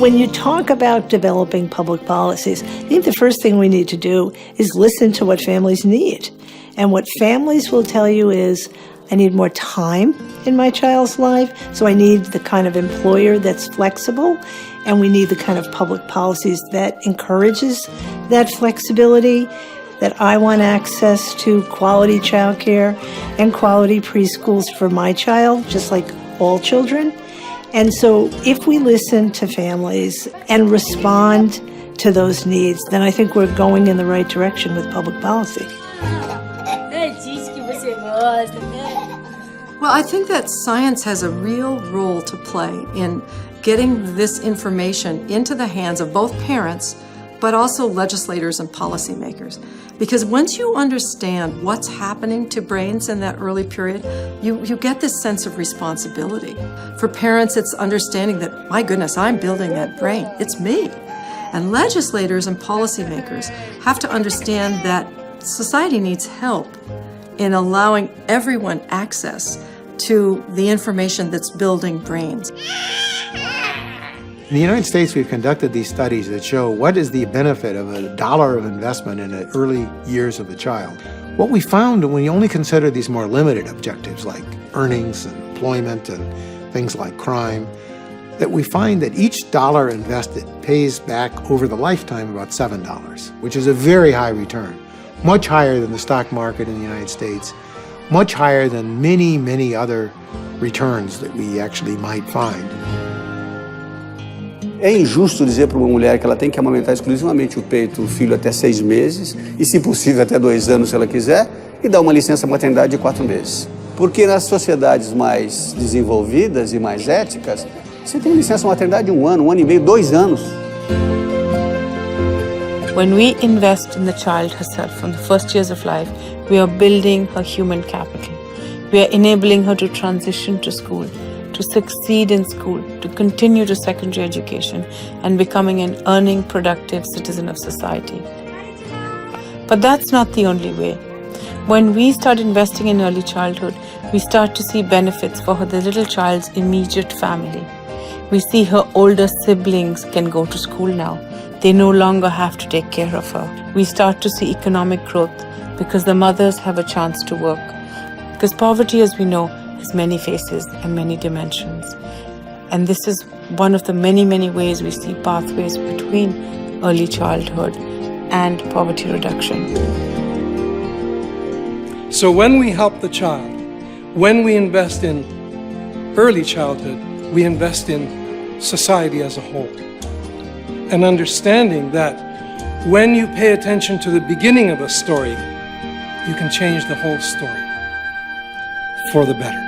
When you talk about developing public policies, I think the first thing we need to do is listen to what families need. And what families will tell you is, I need more time in my child's life, so I need the kind of employer that's flexible, and we need the kind of public policies that encourages that flexibility, that I want access to quality childcare and quality preschools for my child, just like all children. And so if we listen to families and respond to those needs, then I think we're going in the right direction with public policy. Well, I think that science has a real role to play in getting this information into the hands of both parents, but also legislators and policymakers. Because once you understand what's happening to brains in that early period, you get this sense of responsibility. For parents, it's understanding that, my goodness, I'm building that brain. It's me. And legislators and policymakers have to understand that society needs help in allowing everyone access to the information that's building brains. In the United States, we've conducted these studies that show what is the benefit of $1 of investment in the early years of the child. What we found when you only consider these more limited objectives like earnings and employment and things like crime, that we find that each dollar invested pays back over the lifetime about $7, which is a very high return, much higher than the stock market in the United States, much higher than many, many other returns that we actually might find. É injusto dizer para uma mulher que ela tem que amamentar exclusivamente o peito, o filho até 6 meses, e se possível até 2 anos se ela quiser, e dar uma licença maternidade de 4 meses. Porque nas sociedades mais desenvolvidas e mais éticas, você tem licença maternidade de 1 ano, 1 ano e meio, 2 anos. When we invest in the child herself from the first years of life, we are building her human capital. We are enabling her to transition to school, to succeed in school, to continue to secondary education, and becoming an earning, productive citizen of society. But that's not the only way. When we start investing in early childhood, we start to see benefits for the little child's immediate family. We see her older siblings can go to school now. They no longer have to take care of her. We start to see economic growth because the mothers have a chance to work. Because poverty, as we know, has many faces and many dimensions. And this is one of the many, many ways we see pathways between early childhood and poverty reduction. So when we help the child, when we invest in early childhood, we invest in society as a whole. And understanding that when you pay attention to the beginning of a story, you can change the whole story for the better.